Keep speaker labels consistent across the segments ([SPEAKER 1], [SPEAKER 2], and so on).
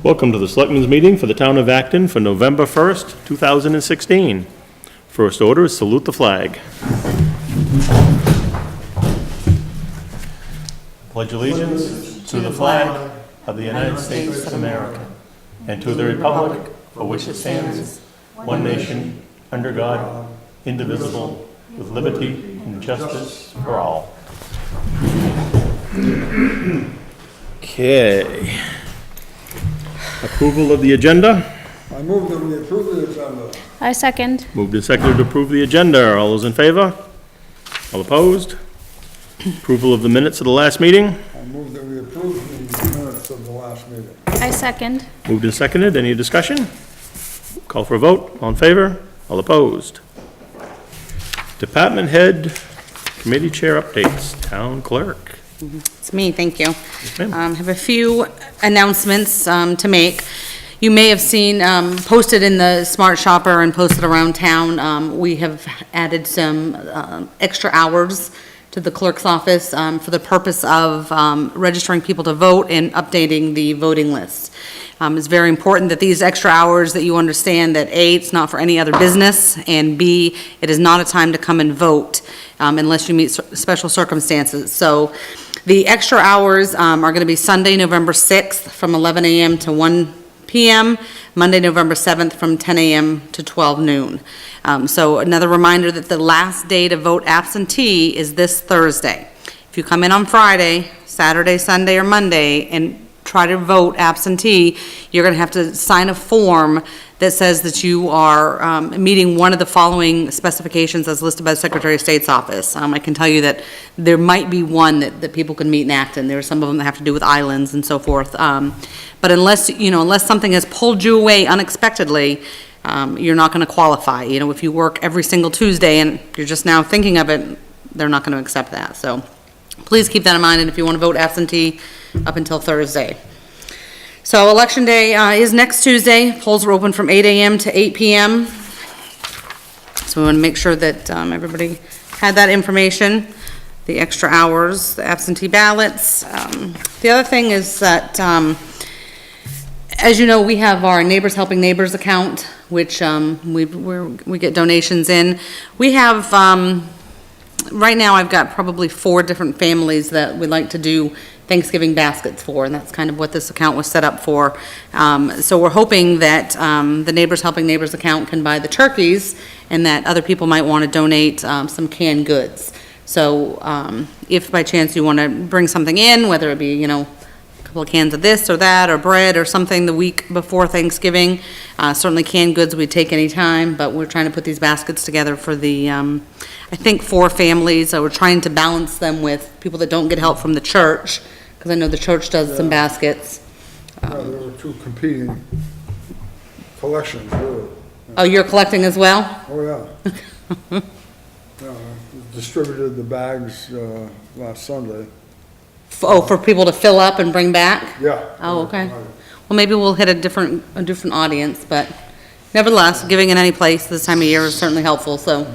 [SPEAKER 1] Welcome to the Selectmen's meeting for the Town of Acton for November 1st, 2016. First order is salute the flag. Pledge allegiance to the flag of the United States of America and to the republic for which it stands, one nation, under God, indivisible, with liberty and justice for all. Okay. Approval of the agenda.
[SPEAKER 2] I move that we approve the agenda.
[SPEAKER 3] I second.
[SPEAKER 1] Moved and seconded to approve the agenda. All those in favor? All opposed? Approval of the minutes of the last meeting.
[SPEAKER 2] I move that we approve the minutes of the last meeting.
[SPEAKER 3] I second.
[SPEAKER 1] Moved and seconded. Any discussion? Call for a vote. All in favor? All opposed? Department head committee chair updates. Town clerk.
[SPEAKER 4] It's me, thank you.
[SPEAKER 1] ma'am.
[SPEAKER 4] Have a few announcements to make. You may have seen posted in the Smart Shopper and posted around town, we have added some extra hours to the clerk's office for the purpose of registering people to vote and updating the voting list. It's very important that these extra hours, that you understand that A, it's not for any other business, and B, it is not a time to come and vote unless you meet special circumstances. So the extra hours are going to be Sunday, November 6th from 11 a.m. to 1 p.m., Monday, November 7th from 10 a.m. to 12 noon. So another reminder that the last day to vote absentee is this Thursday. If you come in on Friday, Saturday, Sunday, or Monday and try to vote absentee, you're going to have to sign a form that says that you are meeting one of the following specifications as listed by the Secretary of State's office. I can tell you that there might be one that people can meet in Acton. There are some of them that have to do with islands and so forth. But unless something has pulled you away unexpectedly, you're not going to qualify. You know, if you work every single Tuesday and you're just now thinking of it, they're not going to accept that. So please keep that in mind, and if you want to vote absentee, up until Thursday. So Election Day is next Tuesday. Polls are open from 8 a.m. to 8 p.m. So we want to make sure that everybody had that information, the extra hours, the absentee ballots. The other thing is that, as you know, we have our Neighbors Helping Neighbors account, which we get donations in. We have, right now I've got probably 4 different families that we'd like to do Thanksgiving baskets for, and that's kind of what this account was set up for. So we're hoping that the Neighbors Helping Neighbors account can buy the turkeys, and that other people might want to donate some canned goods. So if by chance you want to bring something in, whether it be, a couple of cans of this or that, or bread or something the week before Thanksgiving, certainly canned goods we'd take any time, but we're trying to put these baskets together for the, I think 4 families. So we're trying to balance them with people that don't get help from the church, because I know the church does some baskets.
[SPEAKER 2] There were 2 competing collections, really.
[SPEAKER 4] Oh, you're collecting as well?
[SPEAKER 2] Oh, yeah. Yeah, distributed the bags last Sunday.
[SPEAKER 4] For people to fill up and bring back?
[SPEAKER 2] Yeah.
[SPEAKER 4] Oh, okay. Well, maybe we'll hit a different audience, but nevertheless, giving in any place this time of year is certainly helpful, so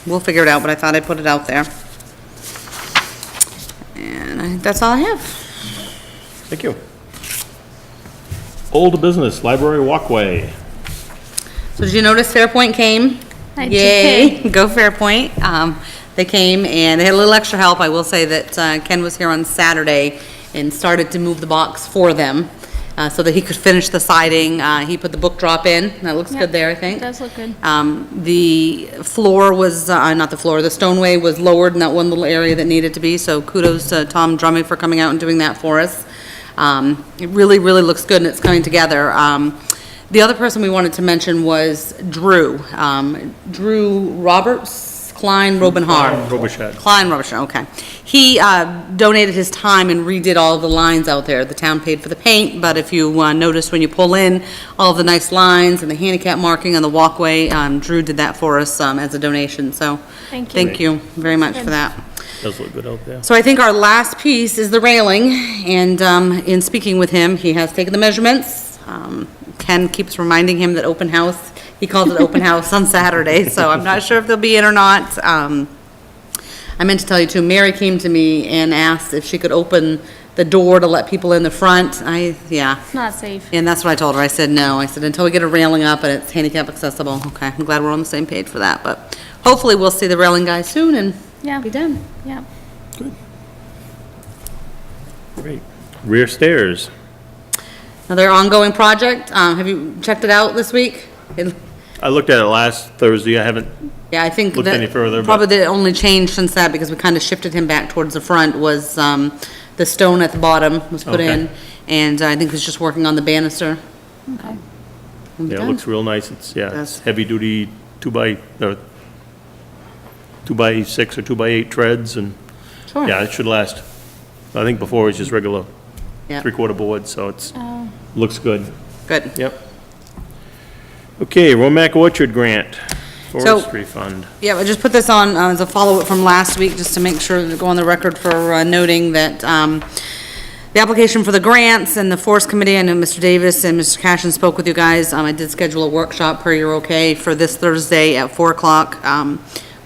[SPEAKER 4] we'll figure it out, but I thought I'd put it out there. And I think that's all I have.
[SPEAKER 1] Thank you. Old business, library walkway.
[SPEAKER 4] So did you notice Fairpoint came?
[SPEAKER 3] I
[SPEAKER 4] Yay,
[SPEAKER 3] did.
[SPEAKER 4] go Fairpoint. They came and they had a little extra help. I will say that Ken was here on Saturday and started to move the box for them so that he could finish the siding. He put the book drop in. That looks
[SPEAKER 3] Yep,
[SPEAKER 4] good there, I think.
[SPEAKER 3] It does look good.
[SPEAKER 4] The floor was, not the floor, the stoneway was lowered in that one little area that needed to be, so kudos to Tom Drumming for coming out and doing that for us. It really, really looks good and it's coming together. The other person we wanted to mention was Drew. Drew Roberts, Klein Robenhard. Klein Robenhard, okay. He donated his time and redid all the lines out there. The town paid for the paint, but if you notice when you pull in, all the nice lines and the handicap marking on the walkway, Drew did that for us as a donation, so thank you very much for that.
[SPEAKER 1] Does look good out there.
[SPEAKER 4] So I think our last piece is the railing, and in speaking with him, he has taken the measurements. Ken keeps reminding him that open house, he calls it open house on Saturday, so I'm not sure if they'll be in or not. I meant to tell you too, Mary came to me and asked if she could open the door to let people in the front. Yeah.
[SPEAKER 3] It's not safe.
[SPEAKER 4] And that's what I told her. I said, no. I said, until we get a railing up and it's handicap accessible. Okay, I'm glad we're on the same page for that, but hopefully we'll see the railing guys soon and
[SPEAKER 3] Yeah.
[SPEAKER 4] be done.
[SPEAKER 3] Yeah.
[SPEAKER 1] Great. Rear stairs.
[SPEAKER 4] Another ongoing project. Have you checked it out this week?
[SPEAKER 1] I looked at it last Thursday. I haven't,
[SPEAKER 4] Yeah, I think
[SPEAKER 1] Looked
[SPEAKER 4] that
[SPEAKER 1] any further, but-
[SPEAKER 4] probably the only change since that, because we kind of shifted him back towards the front, was, the stone at the bottom was put
[SPEAKER 1] Okay.
[SPEAKER 4] in, and I think he's just working on the banister.
[SPEAKER 3] Okay.
[SPEAKER 4] We'll be
[SPEAKER 1] yeah, it
[SPEAKER 4] done.
[SPEAKER 1] looks real nice. It's, yeah, it's
[SPEAKER 4] Yes.
[SPEAKER 1] heavy duty 2x6 or 2x8 treads and,
[SPEAKER 4] Sure.
[SPEAKER 1] yeah, it should last. I think before it was just regular
[SPEAKER 4] Yeah.
[SPEAKER 1] 3/4 board, so it's,
[SPEAKER 3] Oh,
[SPEAKER 1] looks good.
[SPEAKER 4] Good.
[SPEAKER 1] Yep. Okay, Romac Orchard Grant, Forestry Fund.
[SPEAKER 4] Yeah, I just put this on as a follow-up from last week, just to make sure to go on the record for noting that the application for the grants and the Forest Committee, I know Mr. Davis and Mr. Cashin spoke with you guys. I did schedule a workshop per your okay for this Thursday at 4 o'clock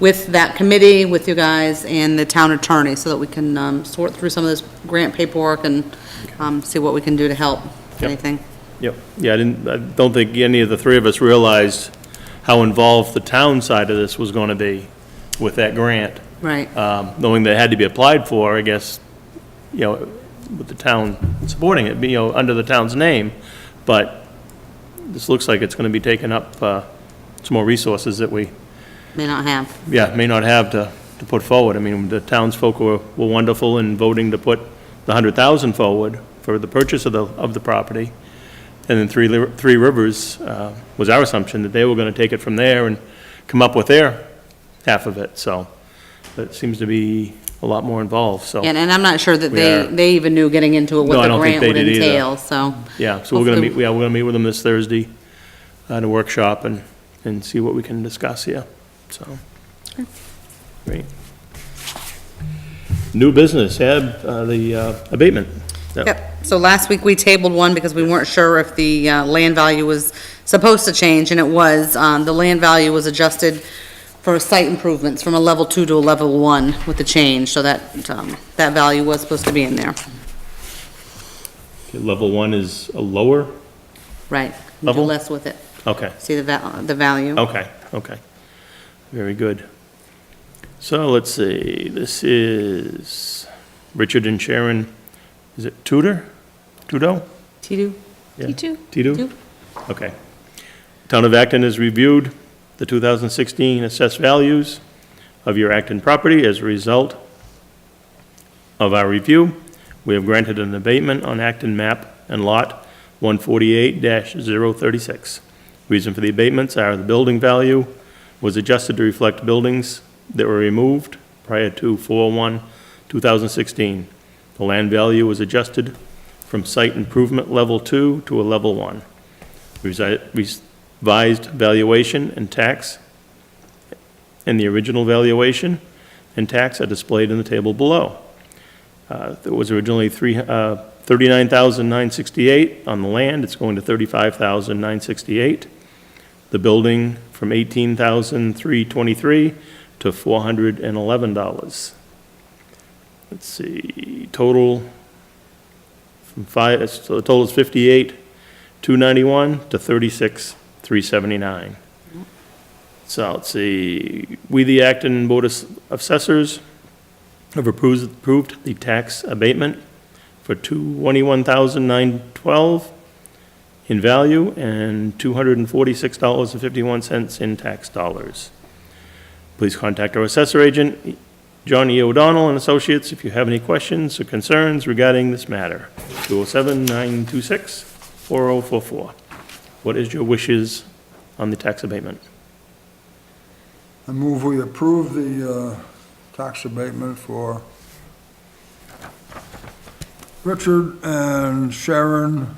[SPEAKER 4] with that committee, with you guys, and the town attorney, so that we can sort through some of this grant paperwork and see what we can do to help, if
[SPEAKER 1] Yep.
[SPEAKER 4] anything.
[SPEAKER 1] Yep, yeah, I don't think any of the three of us realized how involved the town side of this was gonna be with that grant.
[SPEAKER 4] Right.
[SPEAKER 1] Knowing that it had to be applied for, I guess, you know, with the town supporting it, you know, under the town's name, but this looks like it's gonna be taking up, some more resources that we,
[SPEAKER 4] May not have.
[SPEAKER 1] yeah, may not have to put forward. I mean, the townsfolk were wonderful in voting to put the 100,000 forward for the purchase of the property. And then Three Rivers, was our assumption that they were gonna take it from there and come up with their half of it, so it seems to be a lot more involved, so.
[SPEAKER 4] And I'm not sure that
[SPEAKER 1] We are-
[SPEAKER 4] they even knew getting into it,
[SPEAKER 1] No,
[SPEAKER 4] what
[SPEAKER 1] I
[SPEAKER 4] the
[SPEAKER 1] don't think
[SPEAKER 4] grant
[SPEAKER 1] they
[SPEAKER 4] would
[SPEAKER 1] did either.
[SPEAKER 4] entail, so.
[SPEAKER 1] Yeah, so we're gonna
[SPEAKER 4] Hopefully-
[SPEAKER 1] meet, we're gonna meet with them this Thursday at a workshop and see what we can discuss here, so. Great. New business, the abatement.
[SPEAKER 4] Yep, so last week we tabled one because we weren't sure if the land value was supposed to change, and it was. The land value was adjusted for site improvements from a level 2 to a level 1 with the change, so that, that value was supposed to be in there.
[SPEAKER 1] Okay, Level 1 is a lower,
[SPEAKER 4] Right. Do
[SPEAKER 1] Level?
[SPEAKER 4] less with it.
[SPEAKER 1] okay.
[SPEAKER 4] See the value.
[SPEAKER 1] Okay, okay. Very good. So let's see, this is Richard and Sharon, is it Tudor? Tudo?
[SPEAKER 4] T2?
[SPEAKER 1] Yeah.
[SPEAKER 3] T2.
[SPEAKER 1] Tidu?
[SPEAKER 4] Two.
[SPEAKER 1] Okay. Town of Acton has reviewed the 2016 assessed values of your Acton property. As a result of our review, we have granted an abatement on Acton map and lot 148-036. Reason for the abatements are the building value was adjusted to reflect buildings that were removed prior to 4/1/2016. The land value was adjusted from site improvement level 2 to a level 1. Revised valuation and tax and the original valuation and tax are displayed in the table below. There was originally 39,968 on the land, it's going to 35,968. The building from 18,323 to $411. Let's see, total from so the total is 58,291 to 36,379. So let's see, we, the Acton Board of Assessors, have approved the tax abatement for $21,912 in value and $246.51 in tax dollars. Please contact our assessor agent, John E. O'Donnell and Associates, if you have any questions or concerns regarding this matter. 207-926-4044. What is your wishes on the tax abatement?
[SPEAKER 2] I move we approve the tax abatement for Richard and Sharon,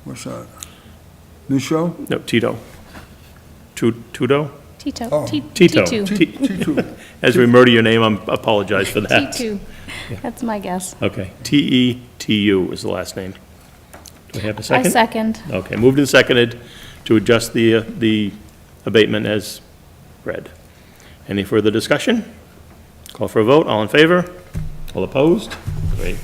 [SPEAKER 2] what's that? Nisho?
[SPEAKER 1] No, Tito. Tudo?
[SPEAKER 3] Tito.
[SPEAKER 2] Oh.
[SPEAKER 1] Tito.
[SPEAKER 3] T2.
[SPEAKER 2] T2.
[SPEAKER 1] As we murder your name, I apologize for that.
[SPEAKER 3] T2. That's my guess.
[SPEAKER 1] Okay, Tetu is the last name. Do we have a second?
[SPEAKER 3] I second.
[SPEAKER 1] Okay, moved and seconded to adjust the abatement as read. Any further discussion? Call for a vote, all in favor? All opposed? Great.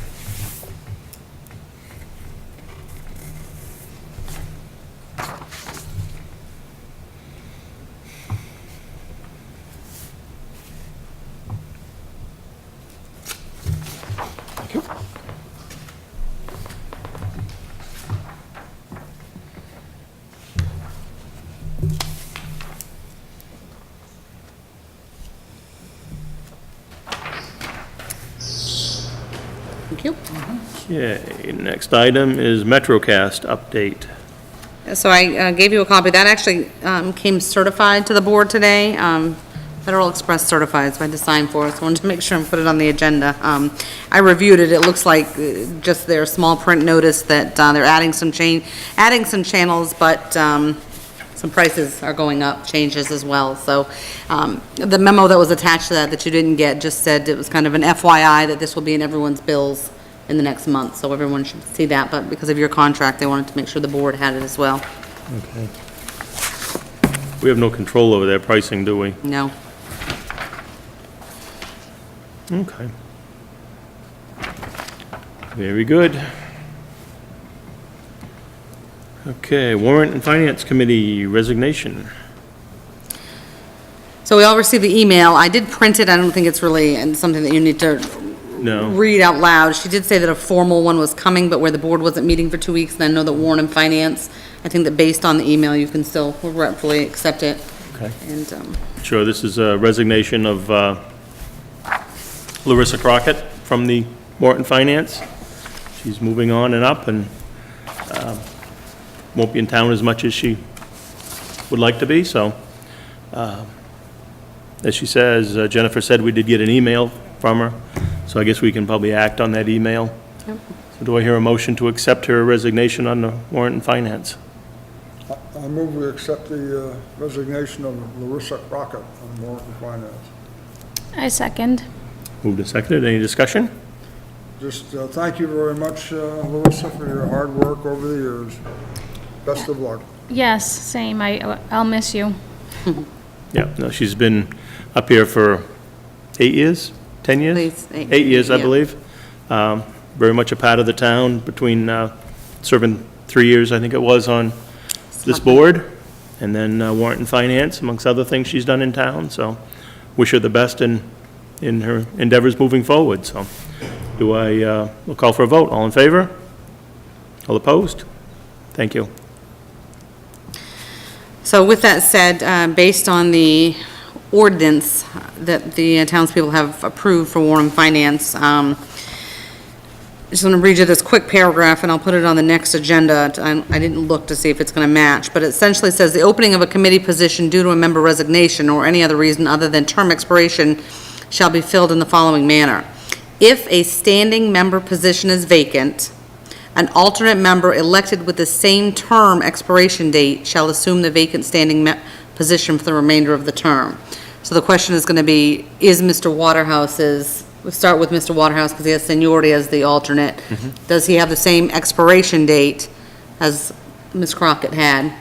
[SPEAKER 1] Thank you.
[SPEAKER 4] Thank you.
[SPEAKER 1] Okay, next item is Metrocast update.
[SPEAKER 4] So I gave you a copy. That actually came certified to the board today. Federal Express certified, so I had to sign for it. So I wanted to make sure and put it on the agenda. I reviewed it. It looks like just their small print notice that they're adding some channels, but some prices are going up, changes as well. So the memo that was attached to that you didn't get just said it was kind of an FYI that this will be in everyone's bills in the next month, so everyone should see that, but because of your contract, they wanted to make sure the board had it as well.
[SPEAKER 1] Okay. We have no control over their pricing, do we?
[SPEAKER 4] No.
[SPEAKER 1] Okay. Very good. Okay, Warrant and Finance Committee resignation.
[SPEAKER 4] So we all received the email. I did print it. I don't think it's really something that you need to
[SPEAKER 1] No.
[SPEAKER 4] read out loud. She did say that a formal one was coming, but where the board wasn't meeting for 2 weeks, and I know that Warren and Finance, I think that based on the email, you can still regretfully accept it.
[SPEAKER 1] Okay.
[SPEAKER 4] And,
[SPEAKER 1] Sure, this is a resignation of Larissa Crockett from the Warrant and Finance. She's moving on and up and won't be in town as much as she would like to be, so. As she says, Jennifer said we did get an email from her, so I guess we can probably act on that email.
[SPEAKER 4] Yep.
[SPEAKER 1] So do I hear a motion to accept her resignation on the Warrant and Finance?
[SPEAKER 2] I move we accept the resignation of Larissa Crockett on Warrant and Finance.
[SPEAKER 3] I second.
[SPEAKER 1] Moved and seconded, any discussion?
[SPEAKER 2] Just thank you very much, Larissa, for your hard work over the years. Best of luck.
[SPEAKER 3] Yes, same. I'll miss you.
[SPEAKER 1] Yeah, no, she's been up here for 8 years, 10 years?
[SPEAKER 4] Please,
[SPEAKER 1] 8 years, I
[SPEAKER 4] yeah.
[SPEAKER 1] believe. Very much a part of the town between serving 3 years, I think it was, on this board, and then Warrant and Finance, amongst other things she's done in town, so wish her the best in her endeavors moving forward, so. We'll call for a vote. All in favor? All opposed? Thank you.
[SPEAKER 4] So with that said, based on the ordinance that the townspeople have approved for Warren Finance, I just want to read you this quick paragraph, and I'll put it on the next agenda. I didn't look to see if it's going to match, but it essentially says, "The opening of a committee position due to a member resignation or any other reason other than term expiration shall be filled in the following manner. If a standing member position is vacant, an alternate member elected with the same term expiration date shall assume the vacant standing position for the remainder of the term." So the question is going to be, is Mr. Waterhouse's, we'll start with Mr. Waterhouse because he has seniority as the alternate. Does he have the same expiration date as Ms. Crockett had?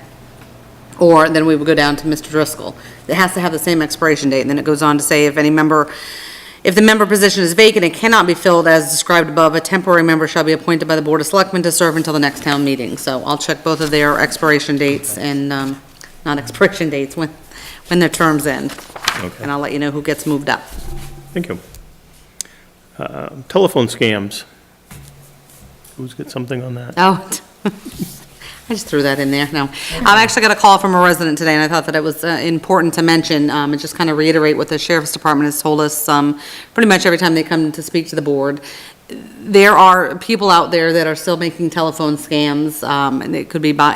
[SPEAKER 4] Or then we would go down to Mr. Driscoll. It has to have the same expiration date, and then it goes on to say if the member position is vacant and cannot be filled as described above, a temporary member shall be appointed by the Board of Selectmen to serve until the next town meeting. So I'll check both of their expiration dates and, not expiration dates, when their terms end.
[SPEAKER 1] Okay.
[SPEAKER 4] And I'll let you know who gets moved up.
[SPEAKER 1] Thank you. Telephone scams. Who's got something on that?
[SPEAKER 4] Oh, I just threw that in there. No. I've actually got a call from a resident today, and I thought that it was important to mention, and just kind of reiterate what the Sheriff's Department has told us, pretty much every time they come to speak to the board. There are people out there that are still making telephone scams, and it could be by,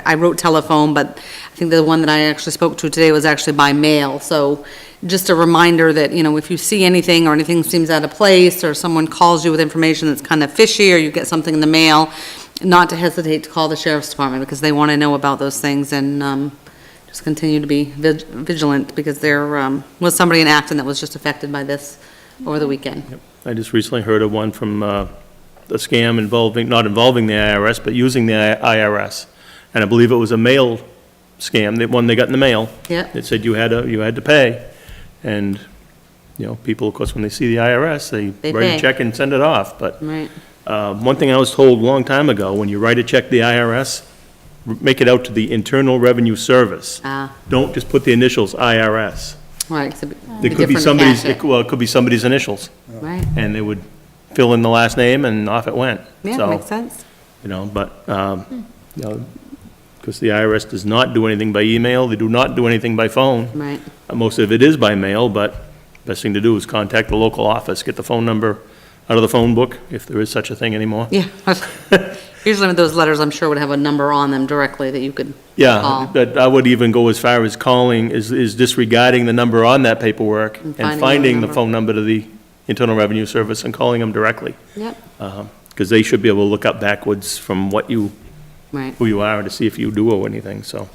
[SPEAKER 4] I wrote telephone, but I think the one that I actually spoke to today was actually by mail. So just a reminder that, if you see anything or anything seems out of place, or someone calls you with information that's kind of fishy, or you get something in the mail, not to hesitate to call the Sheriff's Department, because they want to know about those things, and just continue to be vigilant, because there was somebody in Acton that was just affected by this over the weekend.
[SPEAKER 1] Yep. I just recently heard of one from a scam not involving the IRS, but using the IRS. And I believe it was a mail scam, the one they got in the mail.
[SPEAKER 4] Yep.
[SPEAKER 1] It said you had to pay. And you know, people, of course, when they see the IRS,
[SPEAKER 4] They
[SPEAKER 1] they write
[SPEAKER 4] pay.
[SPEAKER 1] a check and send it off, but
[SPEAKER 4] Right.
[SPEAKER 1] one thing I was told a long time ago, when you write a check to the IRS, make it out to the Internal Revenue Service. Don't just put the initials IRS.
[SPEAKER 4] Right. 'Cause it'd
[SPEAKER 1] It could be
[SPEAKER 4] different to
[SPEAKER 1] somebody's,
[SPEAKER 4] cash it.
[SPEAKER 1] well, it could be somebody's initials,
[SPEAKER 4] Right.
[SPEAKER 1] and they would fill in the last name and off it went.
[SPEAKER 4] Yeah,
[SPEAKER 1] So,
[SPEAKER 4] makes sense.
[SPEAKER 1] you know, but, you know, because the IRS does not do anything by email, they do not do anything by phone.
[SPEAKER 4] Right.
[SPEAKER 1] Most of it is by mail, but best thing to do is contact the local office, get the phone number out of the phone book, if there is such a thing anymore.
[SPEAKER 4] Yeah. Usually with those letters, I'm sure would have a number on them directly that you could
[SPEAKER 1] Yeah,
[SPEAKER 4] call.
[SPEAKER 1] but I would even go as far as calling, is disregarding the number on that paperwork
[SPEAKER 4] And
[SPEAKER 1] and
[SPEAKER 4] finding
[SPEAKER 1] finding
[SPEAKER 4] the
[SPEAKER 1] the
[SPEAKER 4] number.
[SPEAKER 1] phone number to the Internal Revenue Service and calling them directly.
[SPEAKER 4] Yep.
[SPEAKER 1] Because they should be able to look up backwards from what you,
[SPEAKER 4] Right.
[SPEAKER 1] who you are to see if you do owe anything, so.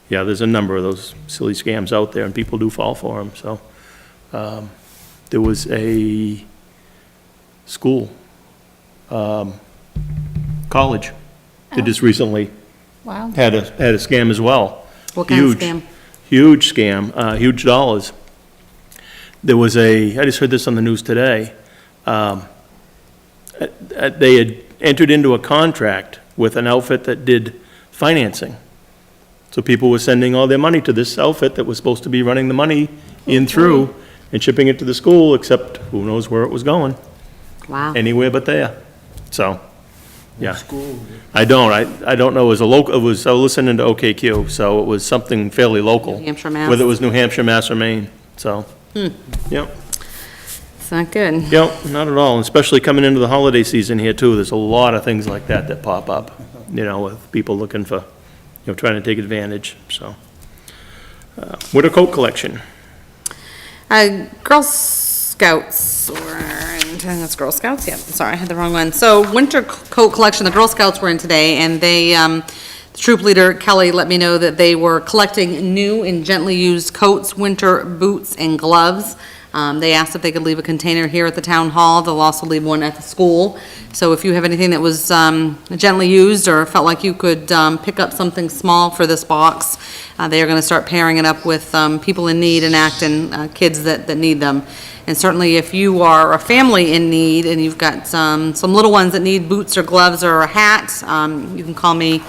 [SPEAKER 1] Yeah, there's a number of those silly scams out there, and people do fall for them, so. There was a school, college, that just recently
[SPEAKER 3] Wow.
[SPEAKER 1] had a scam as well.
[SPEAKER 4] What kind of
[SPEAKER 1] Huge,
[SPEAKER 4] scam?
[SPEAKER 1] Huge scam, huge dollars. There was I just heard this on the news today. They had entered into a contract with an outfit that did financing. So people were sending all their money to this outfit that was supposed to be running the money in through and shipping it to the school, except who knows where it was going,
[SPEAKER 4] Wow.
[SPEAKER 1] anywhere but there. So, yeah.
[SPEAKER 2] School.
[SPEAKER 1] I don't know, it was a local, I was listening to OKQ, so it was something fairly local.
[SPEAKER 4] New Hampshire, Mass.
[SPEAKER 1] Whether it was New Hampshire, Mass, or Maine, so. Yep,
[SPEAKER 4] It's not good.
[SPEAKER 1] yep, not at all, and especially coming into the holiday season here too, there's a lot of things like that that pop up, you know, with people looking for, trying to take advantage, so. Winter coat collection,
[SPEAKER 4] Girl Scouts, or, I think that's Girl Scouts, yeah, sorry, I had the wrong one. So winter coat collection, the Girl Scouts were in today, and they, the troop leader, Kelly, let me know that they were collecting new and gently used coats, winter boots, and gloves. They asked if they could leave a container here at the town hall. They'll also leave one at the school. So if you have anything that was gently used or felt like you could pick up something small for this box, they are going to start pairing it up with people in need and Acton kids that need them. And certainly if you are a family in need and you've got some little ones that need boots or gloves or a hat, you can call me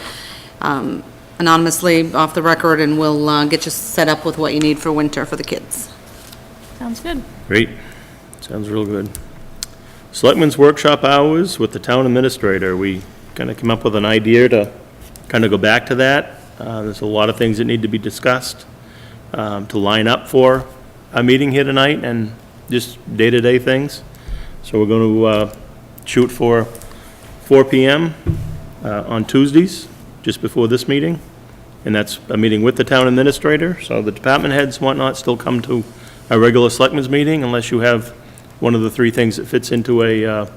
[SPEAKER 4] anonymously off the record and we'll get you set up with what you need for winter for the kids.
[SPEAKER 3] Sounds good.
[SPEAKER 1] great, sounds real good. Selectmen's workshop hours with the town administrator, we kind of came up with an idea to kind of go back to that. There's a lot of things that need to be discussed, to line up for a meeting here tonight and just day-to-day things. So we're going to shoot for 4 PM on Tuesdays, just before this meeting. And that's a meeting with the town administrator, so the department heads and whatnot still come to a regular selectmen's meeting unless you have one of the three things that fits into a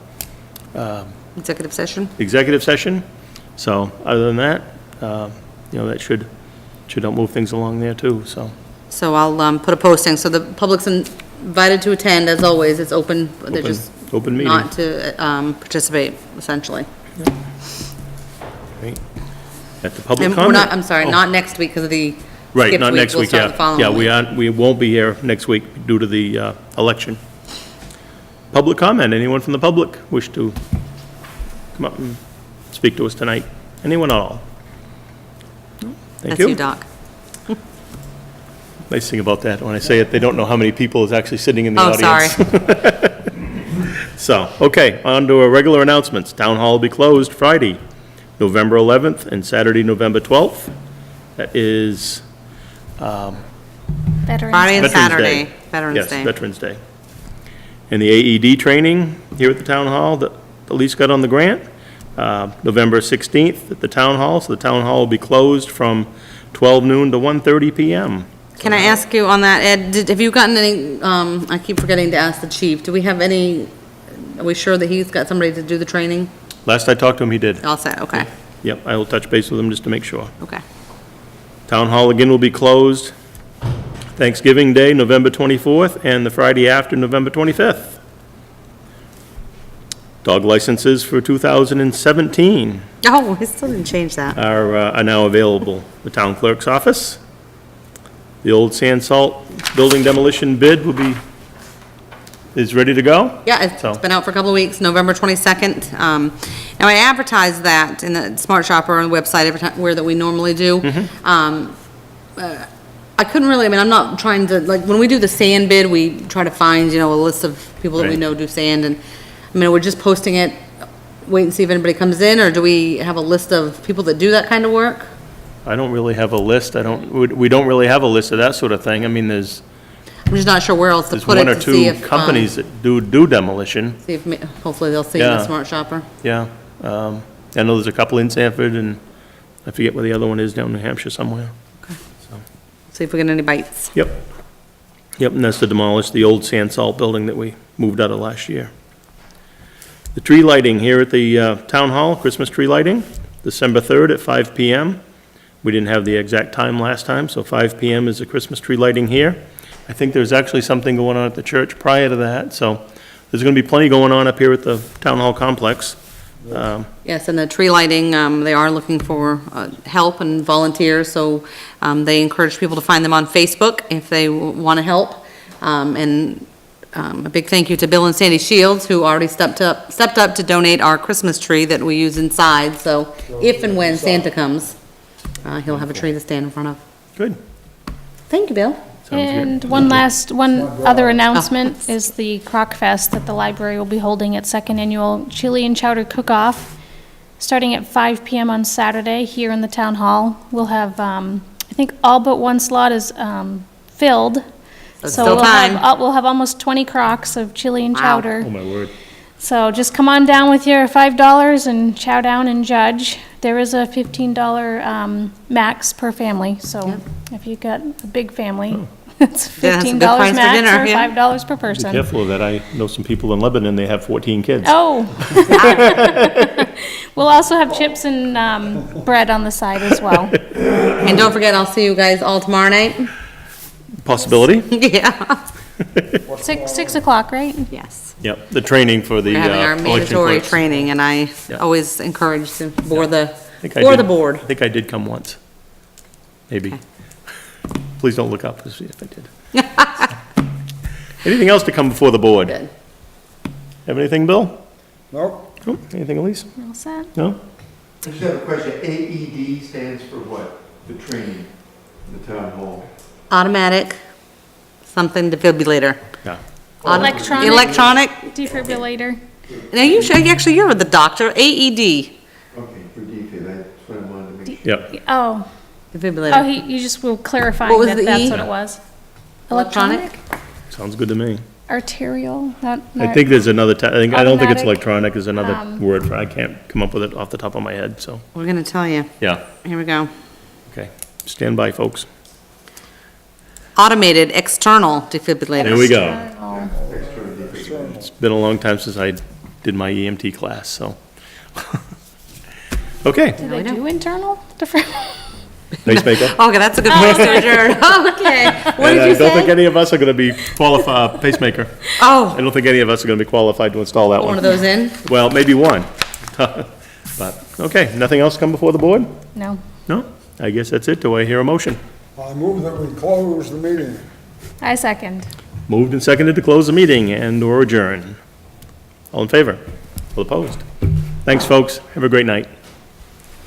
[SPEAKER 4] Executive session?
[SPEAKER 1] executive session. So other than that, that should help move things along there too, so.
[SPEAKER 4] So I'll put a posting, so the public's invited to attend, as always, it's open, they're just
[SPEAKER 1] Open meeting.
[SPEAKER 4] not to participate, essentially.
[SPEAKER 1] Right. At the public
[SPEAKER 4] And
[SPEAKER 1] comment?
[SPEAKER 4] we're not, I'm sorry,
[SPEAKER 1] Oh,
[SPEAKER 4] not next week because of the
[SPEAKER 1] Right,
[SPEAKER 4] skipped
[SPEAKER 1] not next
[SPEAKER 4] We'll
[SPEAKER 1] week,
[SPEAKER 4] start the
[SPEAKER 1] yeah.
[SPEAKER 4] following
[SPEAKER 1] Yeah,
[SPEAKER 4] week.
[SPEAKER 1] we won't be here next week due to the election. Public comment, anyone from the public wish to come up and speak to us tonight? Anyone at all? No? Thank
[SPEAKER 4] That's you, Doc.
[SPEAKER 1] Nice thing about that, when I say it, they don't know how many people is actually sitting in the
[SPEAKER 4] Oh,
[SPEAKER 1] audience.
[SPEAKER 4] sorry.
[SPEAKER 1] So, okay, on to our regular announcements. Town Hall will be closed Friday, November 11th, and Saturday, November 12th. That is
[SPEAKER 3] Veterans.
[SPEAKER 4] Friday and
[SPEAKER 1] Veterans
[SPEAKER 4] Saturday,
[SPEAKER 1] Day.
[SPEAKER 4] Veterans
[SPEAKER 1] Yes,
[SPEAKER 4] Day.
[SPEAKER 1] Veterans Day. And the AED training here at the Town Hall that Elise got on the grant, November 16th at the Town Hall. So the Town Hall will be closed from 12 noon to 1:30 PM.
[SPEAKER 4] Can I ask you on that, Ed, have you gotten any, I keep forgetting to ask the chief, do we have any, are we sure that he's got somebody to do the training?
[SPEAKER 1] Last I talked to him, he did.
[SPEAKER 4] All set, okay,
[SPEAKER 1] Yep, I will touch base with him just to make sure.
[SPEAKER 4] okay.
[SPEAKER 1] Town Hall again will be closed Thanksgiving Day, November 24th, and the Friday after, November 25th. Dog licenses for 2017
[SPEAKER 4] Oh, we still didn't change that.
[SPEAKER 1] are now available. The town clerk's office. The old sand salt building demolition bid will be is ready to go?
[SPEAKER 4] Yeah,
[SPEAKER 1] So-
[SPEAKER 4] it's been out for a couple of weeks, November 22nd. Now I advertise that in the Smart Shopper on the website every time, where that we normally do. I couldn't really, I mean, I'm not trying to, like, when we do the sand bid, we try to find, you know, a list of people that we
[SPEAKER 1] Right.
[SPEAKER 4] know do sand, and, I mean, we're just posting it, wait and see if anybody comes in, or do we have a list of people that do that kind of work?
[SPEAKER 1] I don't really have a list. We don't really have a list of that sort of thing. I mean, there's
[SPEAKER 4] I'm just not sure where else to
[SPEAKER 1] There's
[SPEAKER 4] put it
[SPEAKER 1] one or
[SPEAKER 4] to see
[SPEAKER 1] two
[SPEAKER 4] if,
[SPEAKER 1] companies that do demolition,
[SPEAKER 4] see if, hopefully they'll see in the
[SPEAKER 1] Yeah.
[SPEAKER 4] Smart Shopper.
[SPEAKER 1] yeah. I know there's a couple in Sanford, and I forget where the other one is, down in New Hampshire somewhere.
[SPEAKER 4] See if we get any bites.
[SPEAKER 1] Yep. Yep, and that's to demolish the old sand salt building that we moved out of last year. The tree lighting here at the Town Hall, Christmas tree lighting, December 3rd at 5 PM. We didn't have the exact time last time, so 5 PM is the Christmas tree lighting here. I think there's actually something going on at the church prior to that, so there's gonna be plenty going on up here at the Town Hall complex.
[SPEAKER 4] Yes, and the tree lighting, they are looking for help and volunteers, so they encourage people to find them on Facebook if they want to help. And a big thank you to Bill and Sandy Shields, who already stepped up to donate our Christmas tree that we use inside, so if and when Santa comes, he'll have a tree to stand in front of.
[SPEAKER 1] Good.
[SPEAKER 4] Thank you, Bill.
[SPEAKER 3] And one other announcement is the Crock Fest that the library will be holding its second annual chili and chowder cook-off, starting at 5 PM on Saturday here in the town hall. We'll have, I think all but one slot is filled.
[SPEAKER 4] That's
[SPEAKER 3] So
[SPEAKER 4] still
[SPEAKER 3] we'll
[SPEAKER 4] time.
[SPEAKER 3] we'll have almost 20 crocks of chili and
[SPEAKER 4] Wow.
[SPEAKER 3] chowder.
[SPEAKER 1] Oh, my word.
[SPEAKER 3] So just come on down with your $5 and chow down and judge. There is a $15 max per family, so if you've got a big family, it's
[SPEAKER 4] Yeah, that's a good
[SPEAKER 3] $15
[SPEAKER 4] price for
[SPEAKER 3] max
[SPEAKER 4] dinner,
[SPEAKER 3] or
[SPEAKER 4] yeah.
[SPEAKER 3] $5 per
[SPEAKER 1] Be
[SPEAKER 3] person.
[SPEAKER 1] careful of that. I know some people in Lebanon, they have 14 kids.
[SPEAKER 3] Oh. We'll also have chips and bread on the side as well.
[SPEAKER 4] And don't forget, I'll see you guys all tomorrow night.
[SPEAKER 1] Possibility?
[SPEAKER 4] Yeah.
[SPEAKER 3] 6 o'clock, right?
[SPEAKER 4] Yes.
[SPEAKER 1] Yep, the training for the
[SPEAKER 4] We're having our
[SPEAKER 1] election
[SPEAKER 4] mandatory
[SPEAKER 1] clerks.
[SPEAKER 4] training, and I
[SPEAKER 1] Yeah.
[SPEAKER 4] always encourage to bore the,
[SPEAKER 1] I think I
[SPEAKER 4] bore
[SPEAKER 1] did-
[SPEAKER 4] the board.
[SPEAKER 1] I think I did come once. Maybe. Please don't look up to see if I did. Anything else to come before the board?
[SPEAKER 4] Good.
[SPEAKER 1] Have anything, Bill?
[SPEAKER 2] Nope.
[SPEAKER 1] Oh, anything, Elise?
[SPEAKER 3] All set?
[SPEAKER 1] No?
[SPEAKER 5] I just have a question. AED stands for what? The training in the town hall?
[SPEAKER 4] Automatic, something defibrillator.
[SPEAKER 1] Yeah.
[SPEAKER 3] Electronic.
[SPEAKER 4] Electronic,
[SPEAKER 3] Defibrillator.
[SPEAKER 4] now you should, actually, you're the doctor, AED,
[SPEAKER 5] Okay, for DFID, that's what I wanted to make.
[SPEAKER 1] Yep.
[SPEAKER 3] Oh,
[SPEAKER 4] defibrillator.
[SPEAKER 3] you just were clarifying
[SPEAKER 4] What was
[SPEAKER 3] that
[SPEAKER 4] the
[SPEAKER 3] that's
[SPEAKER 4] E?
[SPEAKER 3] what it was.
[SPEAKER 4] Electronic?
[SPEAKER 1] Sounds good to me.
[SPEAKER 3] Arterial, not.
[SPEAKER 1] I think there's another, I don't think it's
[SPEAKER 3] Automatic,
[SPEAKER 1] electronic, there's another
[SPEAKER 3] um,
[SPEAKER 1] word for, I can't come up with it off the top of my head, so,
[SPEAKER 4] We're gonna tell you,
[SPEAKER 1] yeah.
[SPEAKER 4] here we go.
[SPEAKER 1] Okay. Stand by, folks.
[SPEAKER 4] Automated external defibrillator.
[SPEAKER 1] There we go.
[SPEAKER 3] Oh.
[SPEAKER 5] Extra DFID.
[SPEAKER 1] It's been a long time since I did my EMT class, so. Okay,
[SPEAKER 3] Do they do internal? Different.
[SPEAKER 1] pacemaker.
[SPEAKER 4] Okay, that's a good place to adjourn. Okay, what
[SPEAKER 1] And
[SPEAKER 4] did
[SPEAKER 1] I
[SPEAKER 4] you
[SPEAKER 1] don't think
[SPEAKER 4] say?
[SPEAKER 1] any of us are gonna be qualified, pacemaker. I
[SPEAKER 4] Oh,
[SPEAKER 1] don't think any of us are gonna be qualified to install that one.
[SPEAKER 4] one of those in?
[SPEAKER 1] Well, maybe one. But, okay, nothing else come before the board?
[SPEAKER 3] No.
[SPEAKER 1] No? I guess that's it. Do I hear a motion?
[SPEAKER 2] I move that we close the meeting.
[SPEAKER 3] I second.
[SPEAKER 1] Moved and seconded to close the meeting and/or adjourn. All in favor? All opposed? Thanks, folks. Have a great night.